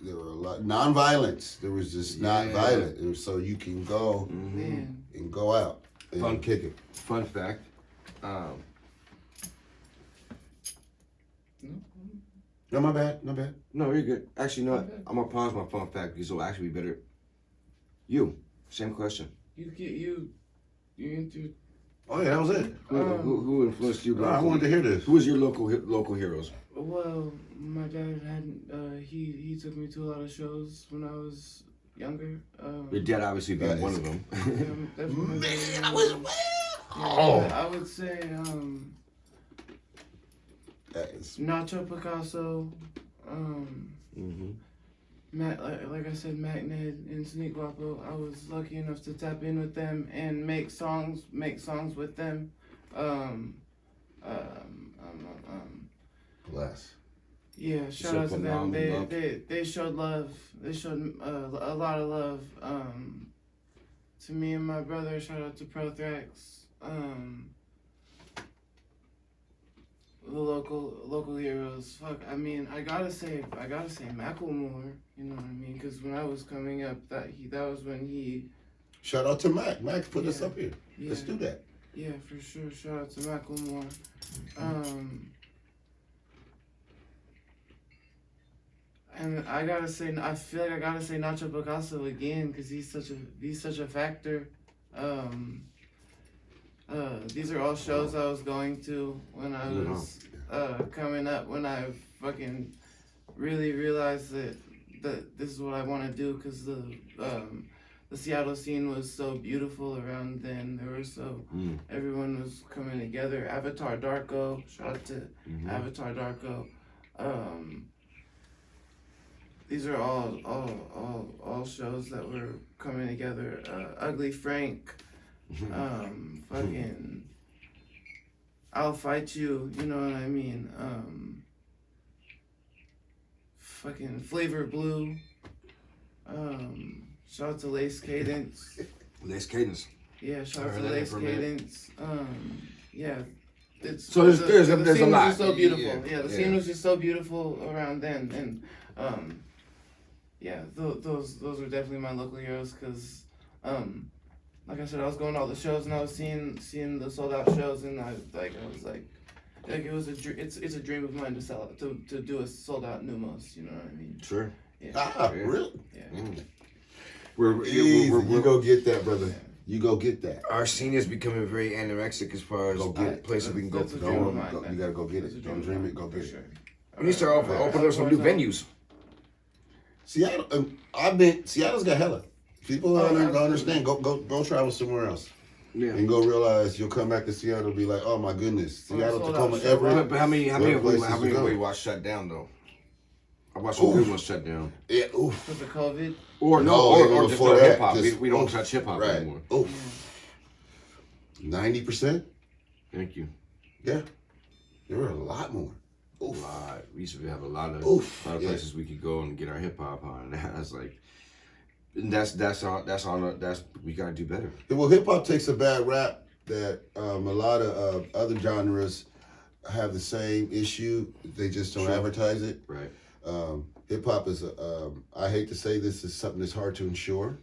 There were a lot non-violence. There was just not violent, and so you can go and go out and kick it. Fun fact. No, my bad. No bad. No, you're good. Actually, you know what? I'm gonna pause my fun fact because it'll actually be better. You, same question. You into Oh yeah, that was it. Who influenced you? I wanted to hear this. Who was your local heroes? well, my dad had he took me to a lot of shows when I was younger. Your dad obviously being one of them. Definitely my dad. I was I would say that is Nacho Picasso, Matt, like I said, Mac Ned and Sneak Guapo. I was lucky enough to tap in with them and make songs with them. bless. Yeah, shout So out to them. phenomenal. They showed love. They showed a lot of love to me and my brother. Shout out to Prothrax. The local heroes. Fuck, I mean, I gotta say Macklemore. You know what I mean? Because when I was coming up, that was when he. Shout out to Mac. Mac put us up here. Yeah. Let's do that. Yeah, for sure. Shout out to Macklemore. And I gotta say, I feel like I gotta say Nacho Picasso again because he's such a factor. These are all shows I was going to when I was coming up. When I fucking really realized that this is what I want to do because the Seattle scene was so beautiful around then. Everyone was coming together. Avatar Darko, shout out to Avatar Darko. These are all shows that were coming together. Ugly Frank, fucking I'll Fight You, you know what I mean? Fucking Flavor Blue. Shout out to Lace Cadence. Lace Cadence. Yeah, shout out I to heard that Lace name for a minute. Cadence. Yeah, So there's a the scene was lot. just so beautiful. Yeah, The scene was just so beautiful around then, and yeah, those were definitely my local heroes because, like I said, I was going to all the shows and I was seeing the sold out shows, and I was like it was it's a dream of mine to sell out, to do a sold out Numos. You know what I mean? Sure. Ah, really? Yeah. You go get that, brother. You go get that. Our scene is becoming very anorexic as far as Go get it. places we can go That's for a dream of going. mine, man. You gotta go get That's a it. dream Don't of dream mine, it. Go for get it. sure. We need to start opening up some new venues. Seattle, Seattle's got hella. People don't understand. Go travel somewhere else. Yeah. And go realize you'll come back to Seattle and be like, oh my goodness, Seattle, sold Tacoma, out. Everett. But how many have places we to go. watched shut down though? I watched some good ones shut down. Yeah, oof. Because of COVID. Or even just before no that, hip hop. just- We don't oof. touch hip hop Right. anymore. Oof. 90%? Thank you. Yeah. There were a lot more. A Oof. lot. We used to have a lot of Oof. Yeah. places we could go and get our hip hop on. That's like, and that's we gotta do better. Well, hip hop takes a bad rap that a lot of other genres have the same issue. They just don't advertise it. Right. Hip hop is I hate to say this, is something that's hard to insure.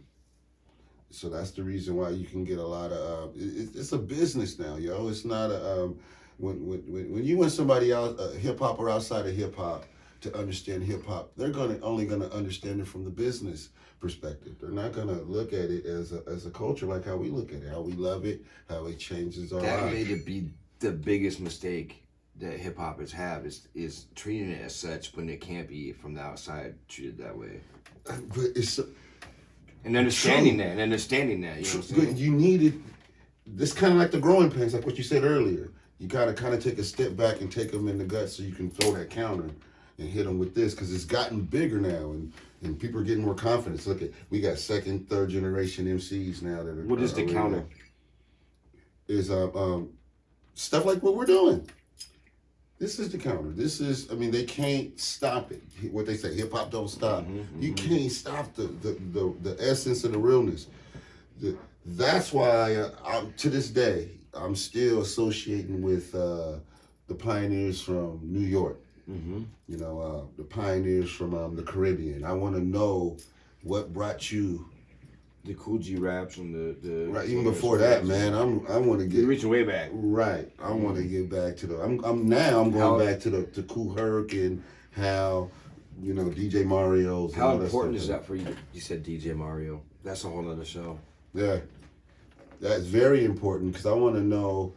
So that's the reason why you can get a lot of. It's a business now, yo. It's not a. When you want somebody out, hip hop or outside of hip hop, to understand hip hop, they're only gonna understand it from the business perspective. They're not gonna look at it as a culture like how we look at it, how we love it, how it changes our That lives. may be the biggest mistake that hip hoppers have is treating it as such when it can't be from the outside treated that way. But it's And understanding True. that, you know what I'm saying? But you needed this kind of like the growing pains, like what you said earlier. You gotta kind of take a step back and take them in the gut so you can throw that counter and hit them with this, because it's gotten bigger now and people are getting more confidence. Look at, we got second, third generation MCs now that are. What is the counter? Is stuff like what we're doing. This is the counter. This is, I mean, they can't stop it. What they say, hip hop don't stop. You can't stop the essence of the realness. That's why I'm, to this day, I'm still associating with the pioneers from New York. You know, the pioneers from the Caribbean. I want to know what brought you. The Cool G raps and the Right, even before that, man. I want to get. You're reaching way back. Right, I want to get back to the. I'm going back to Kool Herc and how, you know, DJ Mario's. and How all important that is stuff. that for you? You said DJ Mario. That's a whole other show. Yeah, that's very important because I want to know.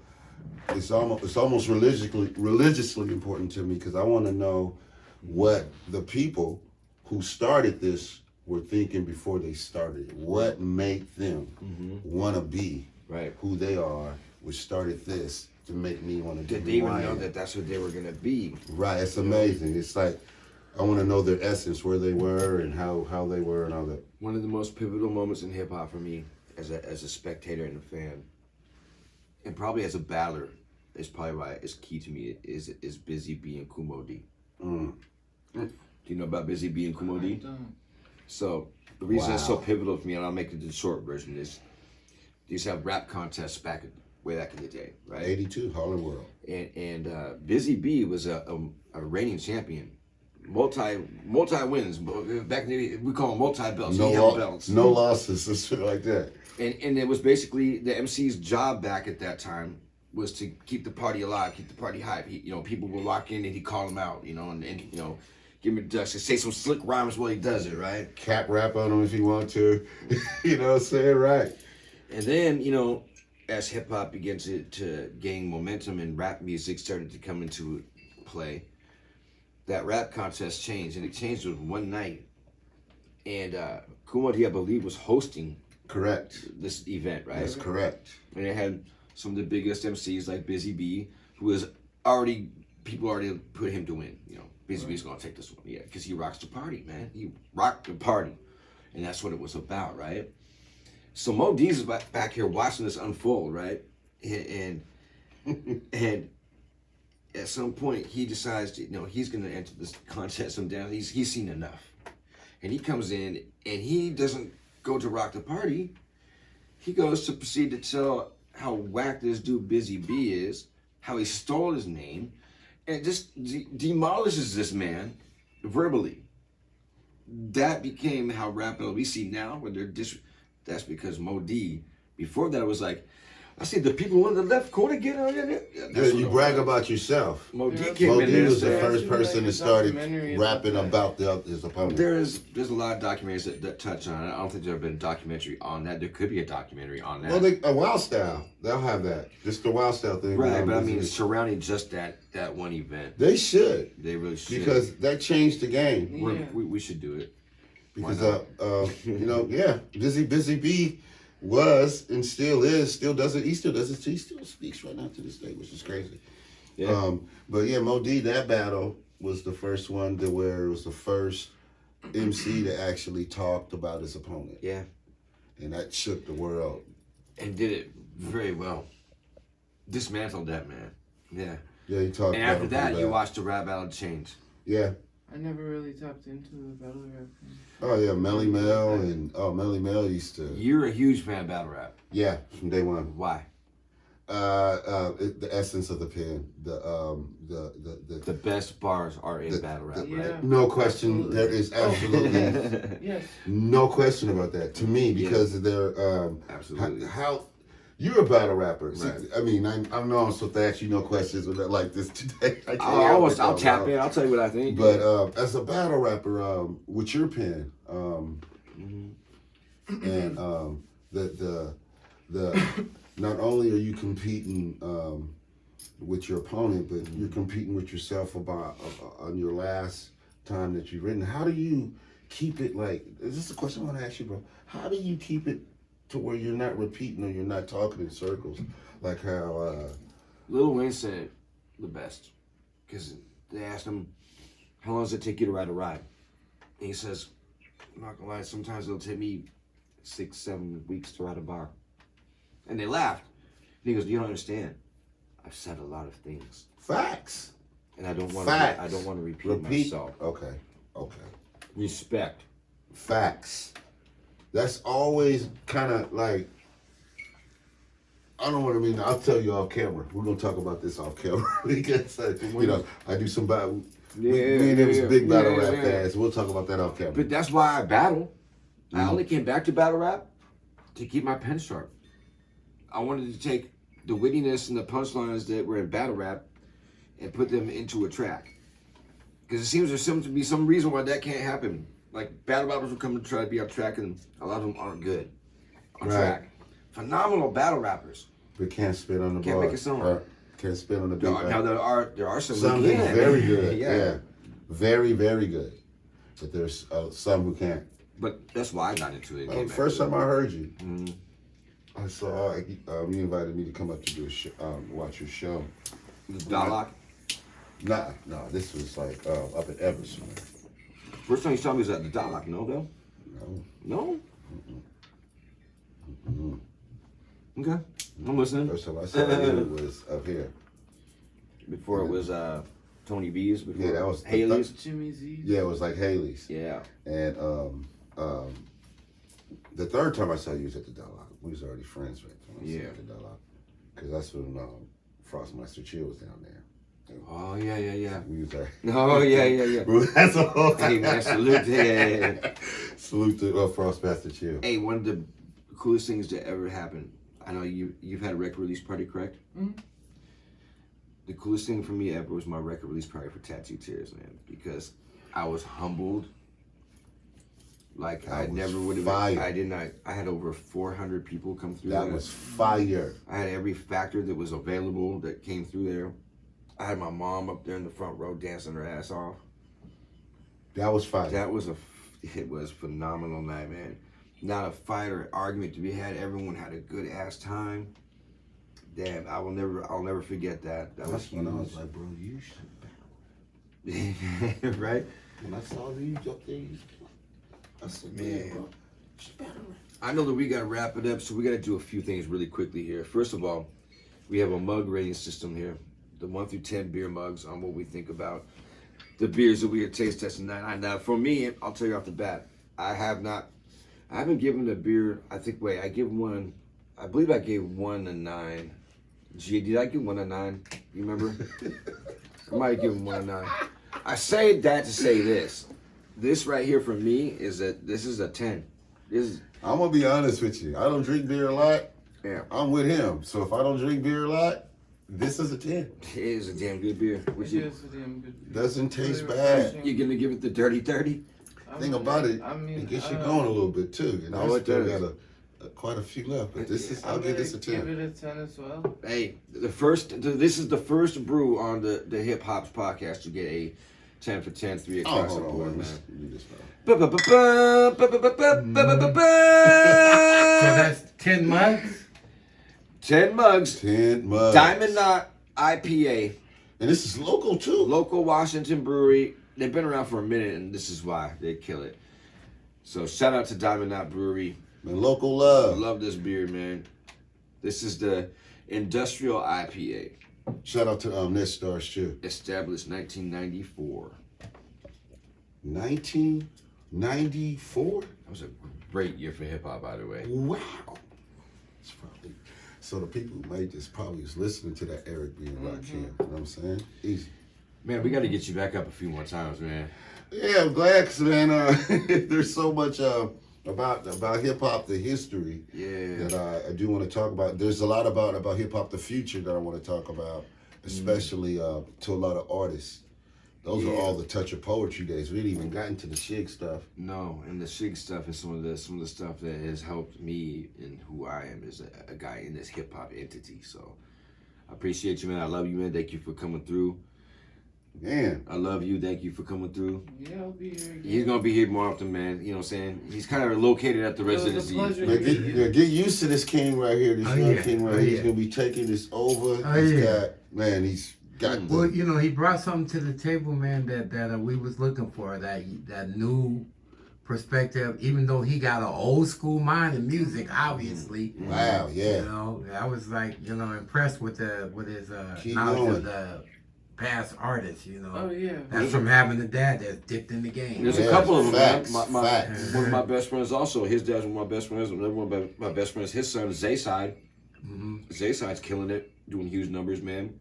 It's almost religiously important to me because I want to know what the people who started this were thinking before they started. What made them want to be Right. who they are, which started this to make me want to do. Did they even know that that's what they were gonna be? Right, it's amazing. It's like I want to know their essence, where they were and how they were and all that. One of the most pivotal moments in hip hop for me, as a spectator and a fan, and probably as a battler, is probably why it's key to me. Is Busy B and Kumo D. Do you know about Busy B and Kumo D? So the reason it's so pivotal for me, and I'll make it the short version, is they used to have rap contests way back in the day, right? 82 Harlem World. And Busy B was a reigning champion, multi wins. Back in the day, we call them multi belts. He held belts. No losses and shit like that. And it was basically the MC's job back at that time was to keep the party alive, keep the party hype. People would walk in and he'd call them out, and give him a introduction, say some slick rhymes while he does it, right? Cap rap on them if you want to. You know what I'm saying? Right. And then, as hip hop began to gain momentum and rap music started to come into play, that rap contest changed, and it changed with one night. And Kumo D, I believe, was hosting Correct. this event, right? That's correct. And it had some of the biggest MCs like Busy B, who was people already put him to win. Busy B's gonna take this one, yeah, because he rocks the party, man. He rocked the party, and that's what it was about, right? So Mo D's is back here watching this unfold, right? And at some point he decides to, he's gonna enter this contest. He's seen enough, and he comes in and he doesn't go to rock the party. He goes to proceed to tell how whack this dude Busy B is how he stole his name, and just demolishes this man verbally. That became how rap battle we see now, where they're that's because Mo D. Before that, was like, I see the people on the left corner get on there. Yeah, you brag about yourself. Mo D Yeah, came Mo in D there and was the said, first person that started documentary rapping about about his opponent. there's a lot of documentaries that touch on it. I don't think there's ever been a documentary on that. There could be a documentary on that. Well, a Wild Style, they'll have that. Just the Wild Style thing. Right, but I mean, surrounding just that one event. They should, They really should. because that changed the game. We should do it. Because you know, yeah, Busy B was and still is, still does it. He still does it. He still speaks right now to this day, which is crazy. Yeah. But yeah, Mo D, that battle was the first one to where it was the first MC that actually talked about his opponent. Yeah. And that shook the world. And did it very well. Dismantled that man. Yeah. Yeah, he talked And about after it that, from you that. watched the rap battle change. Yeah. I never really tapped into the battle rap thing. Oh yeah, Melly Mel and Melly Mel used to. You're a huge fan of battle rap. Yeah, from day one. Why? The essence of the pen, The best bars are in battle rap, Yeah. right? no question. Absolutely. There is absolutely Yes. no question about that to me, because they're Absolutely. how you're a battle rapper. See, Right. I mean, I know I'm supposed to ask you no questions like this today. I can't I'll help it, I'll though, tap bro. in. I'll tell you what I think. But as a battle rapper, with your pen, and the not only are you competing with your opponent, but you're competing with yourself about on your last time that you've written. How do you keep it like? Is this a question I want to ask you, bro? How do you keep it to where you're not repeating or you're not talking in circles, like how? Lil Wayne said the best, because they asked him, "How long does it take you to ride a ride?" And he says, "I'm not gonna lie. Sometimes it'll take me 6-7 weeks to ride a bar." And they laughed. And he goes, "You don't understand. I've said a lot of things, Facts. and I don't want Facts. to. I don't want to repeat Repeat. myself. Okay. Respect." Facts. That's always kind of like, I don't want to mean, I'll tell you off camera. We're going to talk about this off camera. Because, you know, I do some battle. Me and them is big battle rap fans. We'll talk about that off camera. But that's why I battle. I only came back to battle rap to keep my pen sharp. I wanted to take the wittiness and the punchlines that were in battle rap and put them into a track. Because it seems there's to be some reason why that can't happen. Like, battle rappers will come to try to be on track, and a lot of them aren't good on track. Phenomenal battle rappers. But can't spit on the Can't bar. make a song. Or can't spit on the beat. Now there are some Some who who's can. very good. Yeah. Yeah. Very, very good. But there's some who can't. But that's why I got into it. The first time I heard you, Mhm. I saw you invited me to come up to do watch your show. The Dalek. Nah, this was like up at Everson. First time you saw me was at the Dalek, no though? No. No? Okay. I'm listening. First time I saw you was up here. Before it was Tony B's, before Yeah, that was Haley's. Jimmy Z. Yeah, it was like Haley's. Yeah. And the third time I saw you was at the Dalek. We was already friends with Yeah. at the Dalek. Because that's when Frostmaster Chill was down there. Oh yeah. We was there. Oh yeah. That's a whole Hey man, salute to yeah. Salute to Frostmaster Chill. Hey, one of the coolest things that ever happened. I know you've had a record release party, correct? Mm-hmm. The coolest thing for me ever was my record release party for Tattoo Tears, man. Because I was humbled. Like That I was never would have. fire. I did not. I had over 400 people come through. That there. was fire. I had every factor that was available that came through there. I had my mom up there in the front row dancing her ass off. That was fire. It was a phenomenal night, man. Not a fight or argument to be had. Everyone had a good ass time. Damn, I'll never forget that. That was That's huge. when I was like, bro, you should battle. Right? When I saw you up there, I said, Man. man, bro, you should battle. I know that we got to wrap it up, so we got to do a few things really quickly here. First of all, we have a mug rating system here. The 1 through 10 beer mugs on what we think about the beers that we are taste testing tonight. Now, for me, I'll tell you off the bat, I haven't given the beer, I believe I gave one a 9. Gee, did I give 1 a 9? You remember? I might give him 1 a 9. I say that to say this. This right here for me this is a 10. I'm gonna be honest with you. I don't drink beer a lot. Yeah. I'm with him. So if I don't drink beer a lot, this is a 10. It is a damn good beer. It is a damn good beer. Doesn't taste Really bad. refreshing. You gonna give it the dirty 30? Thing about it, I mean, it gets you going a little bit too. And I Oh, it still does. got quite a few left, but I'll I'm give this a gonna 10. give it a 10 as well. Hey, this is the first brew on the Hip Hops podcast to get a 10 for 10, 3 Oh, across the hold on, board, man. man. Read this, man. So that's 10 mugs? 10 mugs. 10 mugs. Diamond Knot IPA. And this is local too. Local Washington brewery. They've been around for a minute, and this is why they kill it. So shout out to Diamond Knot Brewery. And local I love. love this beer, man. This is the Industrial IPA. Shout out to NETSTARZ too. Established 1994. 1994. That was a great year for hip hop, by the way. Wow. It's probably, so the people who made this probably was listening to that Eric B. and Rakim. You know what I'm saying? Easy. Man, we got to get you back up a few more times, man. Yeah, I'm glad, cause man, there's so much about hip hop, the history Yeah. that I do want to talk about. There's a lot about hip hop, the future that I want to talk about, especially to a lot of artists. Those are all the touch of poetry days. We didn't even got into the Shigg stuff. No, and the Shigg stuff is some of the stuff that has helped me in who I am as a guy in this hip hop entity. So I appreciate you, man. I love you, man. Thank you for coming through. Man, I love you. Thank you for coming through. Yeah, I'll be here again. He's gonna be here more often, man. You know what I'm saying? He's kind of located at the It was a residency. pleasure. man, get used to this king right here. This young king right here. He's yeah. gonna be taking this over. Oh, He's yeah. got, man, he's got the, Well, you know, he brought something to the table, man, that we was looking for, that new perspective, even though he got an old school mind in music, obviously. wow, yeah. You know, I was like, you know, impressed with his Keep knowledge going. of the past artists, you know. Oh, yeah. That's from having a dad that's dipped in the game. There's Yeah, a couple of them, facts, man. facts. One of my best friends also. His dad's one of my best friends. Another one of my best friends, his son, Zayside. Zayside's killing it, doing huge numbers, man.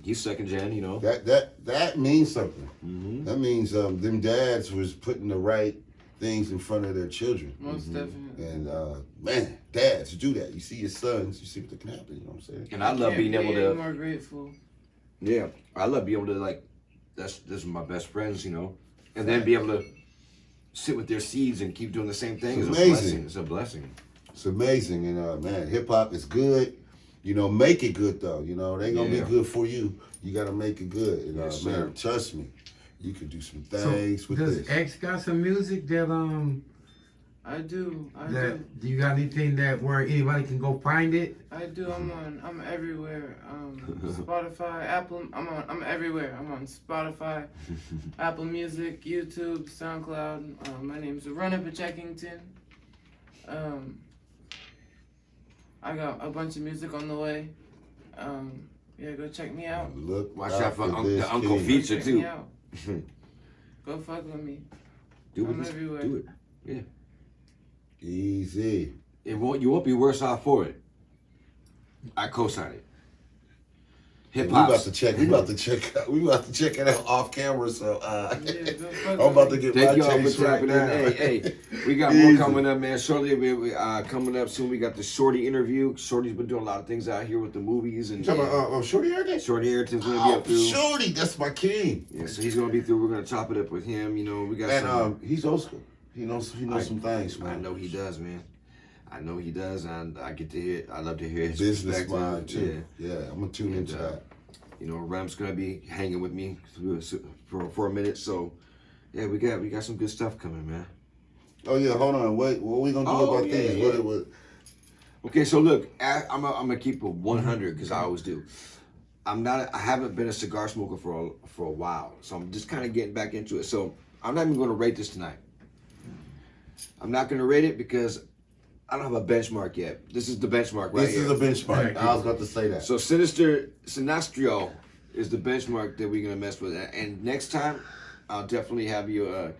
He's second gen, you know. That means something. Mm-hmm. That means them dads was putting the right things in front of their children. Most definitely. And man, dads do that. You see your sons, you see what can happen. You know what I'm saying? And I love Can't being be able any to. more grateful. Yeah, I love being able to this is my best friends, you know, and then be able to sit with their seeds and keep doing the same thing. It's It's amazing. a blessing. It's a blessing. It's amazing. And man, hip hop is good. You know, make it good though. You know, it ain't gonna Yeah. be good for you. You gotta make it good. And Yes, man, sir. trust me, you can do some So, things with does this. X got some music that I do. do you got anything that where anybody can go find it? I do. I'm everywhere. Spotify, Apple. I'm everywhere. I'm on Spotify, Apple Music, YouTube, SoundCloud. My name's Run Up at Checkington. I got a bunch of music on the way. Yeah, go check me out. Look, Watch out for this the Uncle king. feature Check too. me out. Go fuck with me. Do I'm it. everywhere. Do it. Easy. You won't be worse off for it. I co-sign it. Hip We hop. about to check. We about to check it out off camera. So Yeah, go fuck I'm about with to me. get Thank my y'all for taste right tapping in. now. Hey, we got more Easy. coming up, man. Shortly, we coming up soon. We got the Shorty interview. Shorty's been doing a lot of things out here with the movies and Talking about Shorty Heritage? Shorty Ayrton's gonna be Oh, up through. Shorty, that's my king. Yeah, so he's gonna be through. We're gonna chop it up with him. You know, we got And some. he's old school. He knows some things, man. I know he does, man. I know he does, and I get to hear. I love to hear his Business perspective. mind too. Yeah, I'm gonna tune into that. You know, Rem's gonna be hanging with me for a minute. So, yeah, we got some good stuff coming, man. Oh yeah, hold on. Wait, what we gonna do Oh, about yeah, these? yeah. What? Okay, so look, I'm gonna keep it 100 because I always do. I haven't been a cigar smoker for a while, so I'm just kind of getting back into it. So I'm not even gonna rate this tonight. I'm not gonna rate it because I don't have a benchmark yet. This is the benchmark right This here. is a benchmark. I was about to say that. So Sinestro is the benchmark that we're gonna mess with, and next time I'll definitely have you.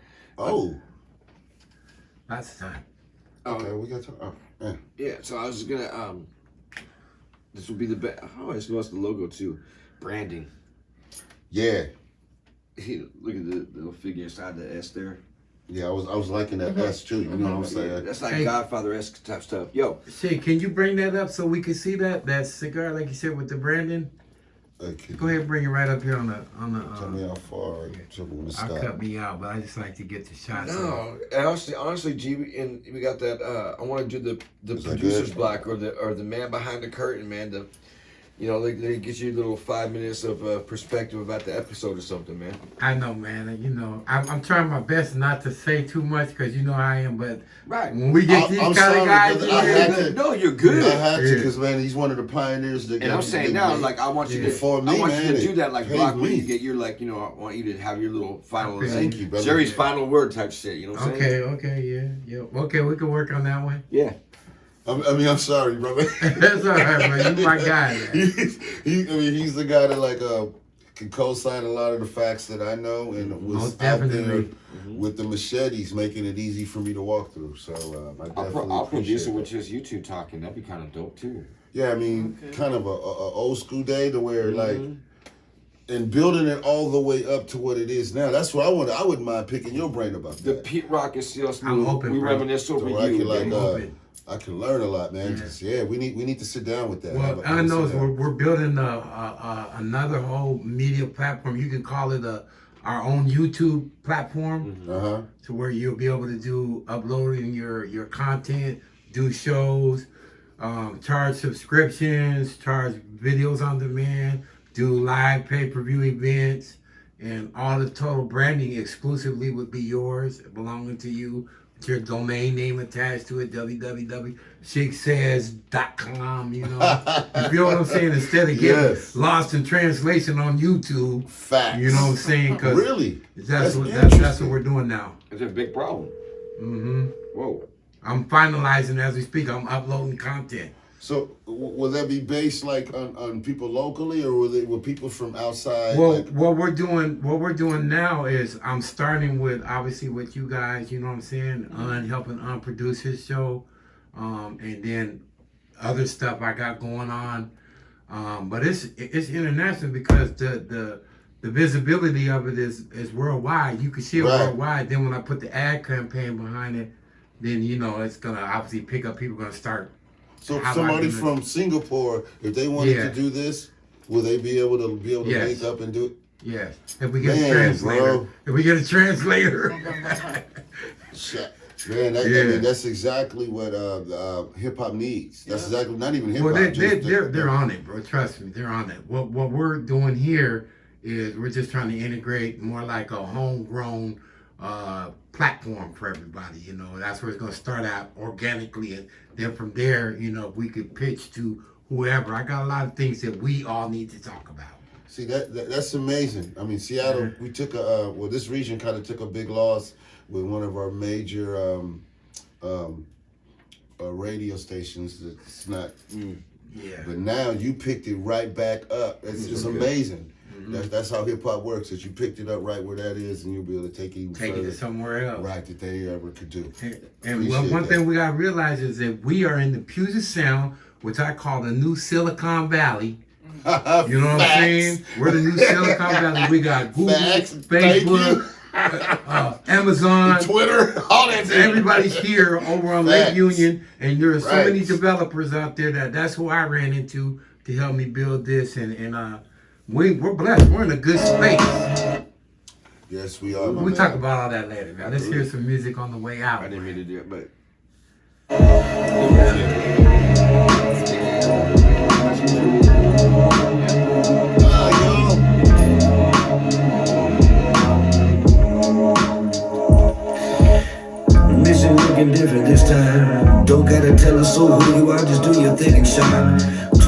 That's time. Okay, we got to. Yeah. Yeah, so I was gonna This would be the best. Oh, it's the logo too. Branding. Yeah. Look at the little figure inside the S there. Yeah, I was liking that S too. You know what I'm saying? That's like Godfather-esque type stuff. Yo. Shit, can you bring that up so we can see that cigar, like you said, with the branding? Okay. Go ahead and bring it right up here on the. Tell me how far. Tell me when to I'll stop. cut me out, but I just like to get the shots. No, honestly, G, and we got that. I want to do the Is that producer's good? block or the man behind the curtain, man. They get you a little 5 minutes of perspective about the episode or something, man. I know, man. You know, I'm trying my best not to say too much because you know how I am. But Right. when we get these I'm kind of sorry, guys, brother. I had to. No, you're good. I had to Yeah. because man, he's one of the pioneers that. And I'm saying now, like I want you to, For me, I want man, you to do it that, like paid block where me. you get your like, I want you to have your little final. Thank you, brother. Jerry's final word type shit. You know what I'm saying? Okay, yeah. Okay, we can work on that one. Yeah. I'm sorry, brother. That's all right, man. You my guy. Man. He's the guy that can co-sign a lot of the facts that I know and was Most out there definitely. with the machetes, making it easy for me to walk through. So I definitely I'll appreciate produce it that. with just you two talking. That'd be kind of dope too. Yeah, I mean, kind of a old school day to where and building it all the way up to what it is now. That's what I want. I wouldn't mind picking your brain about The that. Pete Rock is still I'm smooth. open, We bro. reminisce over So I you. can like man. I can learn a lot, man. Just, we need to sit down with that. Well, I know we're building another whole media platform. You can call it our own YouTube platform, to where you'll be able to do uploading your content, do shows, charge subscriptions, charge videos on demand, do live pay-per-view events, and all the total branding exclusively would be yours, belonging to you. Your domain name attached to it, www.shigsays.com, you know. You feel what I'm saying? Instead of getting lost in translation on YouTube. Facts. You know what I'm saying? Cause really? That's what we're doing now. It's a big problem. Mm-hmm. Whoa. I'm finalizing as we speak. I'm uploading content. So will that be based like on people locally, or will people from outside? Well, what we're doing now is I'm starting with obviously with you guys. You know what I'm saying? Helping produce his show, and then other stuff I got going on. But it's international because the visibility of it is worldwide. You can see it worldwide. Then when I put the ad campaign behind it, then it's gonna obviously pick up. People are gonna start. So if somebody from Singapore, if they wanted to do this, will they be able to link up and do it? Yes. If we get a translator. Bro. If we get a translator. Man, I mean, that's exactly what hip hop needs. That's exactly not even hip hop. Well, they're on it, bro. Trust me, they're on it. What we're doing here is we're just trying to integrate more like a homegrown platform for everybody. That's where it's going to start out organically, and then from there, we could pitch to whoever. I got a lot of things that we all need to talk about. See, that's amazing. I mean, Seattle, we took this region kind of took a big loss with one of our major radio stations. It's not. Yeah. But now you picked it right back up. It's amazing. That's how hip hop works. That you picked it up right where that is, and you'll be able to take it even Take further. it to somewhere else. Right, that they ever could do. And one thing we gotta realize is that we are in the Puget Sound, which I call the new Silicon Valley. You know what I'm saying? We're the new Silicon Valley. We got Google, Facebook, Amazon, Twitter, all that. Everybody's here over on Lake Union, and there are so many developers out there that's who I ran into to help me build this, and we're blessed. We're in a good space. Yes, we are. We'll talk about all that later. Now let's hear some music on the way out. I didn't mean to do it, but. Mission looking different this time. Don't gotta tell us so who you are, just do your thing and shine.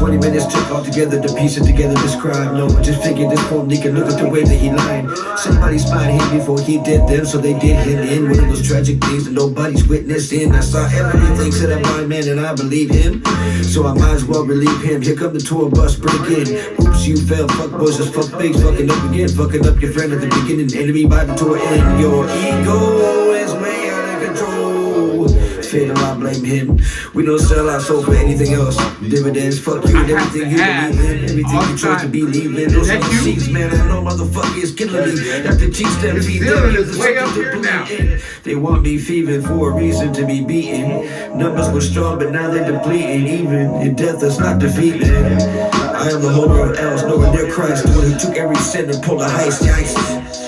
20 minutes took all together to piece it together, describe. No, just figured this poor can look at the way that he lied. Somebody spied him before he did them, so they did him in one of those tragic things that nobody's witnessing. I saw everything, said I'm blind man and I believe him, so I might as well relieve him. Here come the tour bus, break in. Oops, you fell, fuck boys, just fuck pigs, fucking up again, fucking up your friend at the beginning, enemy by the tour end. Your ego is way out of control. fatal, I blame him. We don't sell our soul for anything else. Dividends, fuck you and everything you believe in. Everything you chose to believe in. Those are the seeds, man. I know motherfuckers killing me. Have to teach them, feed them, give them something to believe in. They want me thieving for a reason to be beaten. Numbers were strong, but now they're depleting. Even in death, that's not defeat, man. I am the holder of L's, nowhere near Christ. The one who took every sin and pulled a heist.